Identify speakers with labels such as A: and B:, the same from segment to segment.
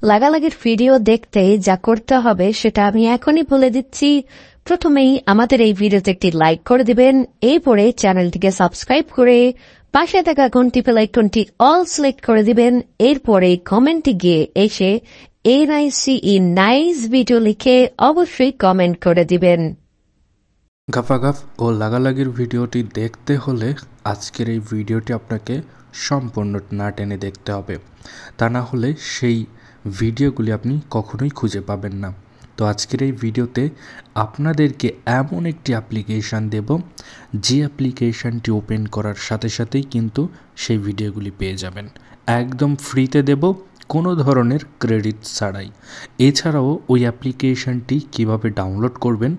A: লাগালাগির video দেখতে যা করতে হবে সেটা আমি এখনই বলে দিচ্ছি। প্রথমেই আমাদের এই ভিডিওতে একটি লাইক করে দিবেন, এরপরে চ্যানেলটিকে সাবস্ক্রাইব করে পাশে থাকা ঘন্টি বেল আইকনটি অল সিলেক্ট করে দিবেন। এরপরে কমেন্টে গিয়ে এসে NICE নাইস ভিডিও লিখে অবশ্যই কমেন্ট করে দিবেন।
B: গাফাগাফ ও লাগালাগির ভিডিওটি দেখতে হলে আজকের এই ভিডিওটি আপনাকে সম্পূর্ণ না টেনে দেখতে হবে, তা না হলে সেই ভিডিওগুলি আপনি কখনোই খুঁজে পাবেন না। তো আজকের এই ভিডিওতে আপনাদেরকে এমন একটি অ্যাপ্লিকেশান দেব, যে অ্যাপ্লিকেশানটি ওপেন করার সাথে সাথেই কিন্তু সেই ভিডিওগুলি পেয়ে যাবেন। একদম ফ্রিতে দেব, কোনো ধরনের ক্রেডিট ছাড়াই। এছাড়াও ওই অ্যাপ্লিকেশানটি কিভাবে ডাউনলোড করবেন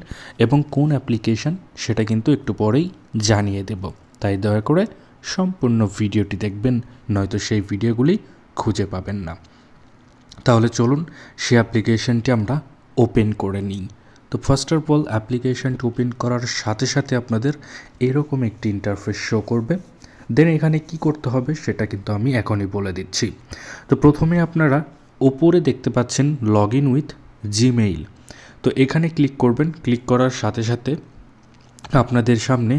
B: এবং কোন অ্যাপ্লিকেশান সেটা কিন্তু একটু পরেই জানিয়ে দেব, তাই দয়া করে সম্পূর্ণ ভিডিওটি দেখবেন, নয়তো সেই ভিডিওগুলি খুঁজে পাবেন না। তাহলে চলুন সেই অ্যাপ্লিকেশানটি আমরা ওপেন করে নিই। তো ফার্স্ট অফ অল অ্যাপ্লিকেশানটি ওপেন করার সাথে সাথে আপনাদের এরকম একটি ইন্টারফেস শো করবে। দেন এখানে কি করতে হবে সেটা কিন্তু আমি এখনই বলে দিচ্ছি। তো প্রথমে আপনারা ওপরে দেখতে পাচ্ছেন লগ ইন উইথ জিমেইল, তো এখানে ক্লিক করবেন। ক্লিক করার সাথে সাথে আপনাদের সামনে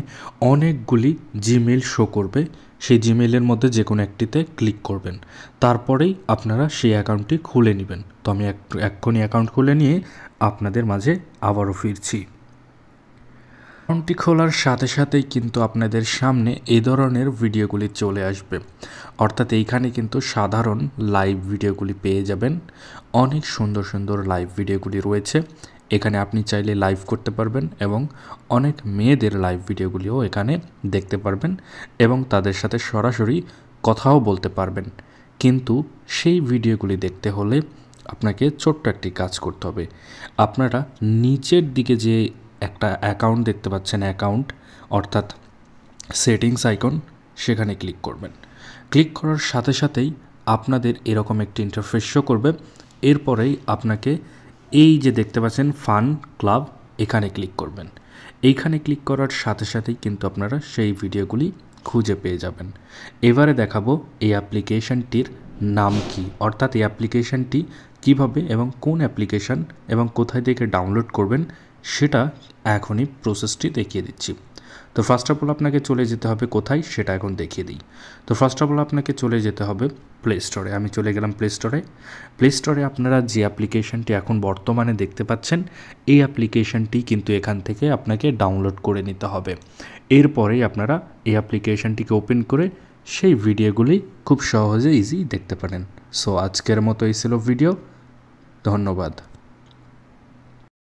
B: অনেকগুলি জিমেইল শো করবে, সেই জিমেইলের মধ্যে যে কোনো একটিতে ক্লিক করবেন, তারপরেই আপনারা সেই অ্যাকাউন্টটি খুলে নেবেন। তো আমি এক্ষুনি অ্যাকাউন্ট খুলে নিয়ে আপনাদের মাঝে আবারও ফিরছি। অ্যাকাউন্টটি খোলার সাথে সাথেই কিন্তু আপনাদের সামনে এই ধরনের ভিডিওগুলি চলে আসবে, অর্থাৎ এইখানে কিন্তু সাধারণ লাইভ ভিডিওগুলি পেয়ে যাবেন। অনেক সুন্দর সুন্দর লাইভ ভিডিওগুলি রয়েছে, এখানে আপনি চাইলে লাইভ করতে পারবেন এবং অনেক মেয়েদের লাইভ ভিডিওগুলিও এখানে দেখতে পারবেন এবং তাদের সাথে সরাসরি কথাও বলতে পারবেন। কিন্তু সেই ভিডিওগুলি দেখতে হলে আপনাকে ছোট্ট একটি কাজ করতে হবে। আপনারা নিচের দিকে যে একটা অ্যাকাউন্ট দেখতে পাচ্ছেন, অ্যাকাউন্ট অর্থাৎ সেটিংস আইকন, সেখানে ক্লিক করবেন। ক্লিক করার সাথে সাথেই আপনাদের এরকম একটি ইন্টারফেস শো করবে। এরপরেই আপনাকে এই যে দেখতে পাচ্ছেন ফান ক্লাব, এখানে ক্লিক করবেন। এইখানে ক্লিক করার সাথে সাথেই কিন্তু আপনারা সেই ভিডিওগুলি খুঁজে পেয়ে যাবেন। এবারে দেখাবো এই অ্যাপ্লিকেশানটির নাম কি, অর্থাৎ এই অ্যাপ্লিকেশানটি কীভাবে এবং কোন অ্যাপ্লিকেশান এবং কোথায় থেকে ডাউনলোড করবেন সেটা এখনই প্রসেসটি দেখিয়ে দিচ্ছি। তো ফার্স্ট অফ অল আপনাকে চলে যেতে হবে কোথায় সেটা এখন দেখিয়ে দিই। তো ফার্স্ট অফ অল আপনাকে চলে যেতে হবে প্লে স্টোরে। আমি চলে গেলাম প্লে স্টোরে। প্লে স্টোরে আপনারা যে অ্যাপ্লিকেশানটি এখন বর্তমানে দেখতে পাচ্ছেন, এই অ্যাপ্লিকেশানটি কিন্তু এখান থেকে আপনাকে ডাউনলোড করে নিতে হবে। এরপরেই আপনারা এই অ্যাপ্লিকেশানটিকে ওপেন করে সেই ভিডিওগুলি খুব সহজে ইজি দেখতে পারেন। সো আজকের মতো এই ছিল ভিডিও, ধন্যবাদ।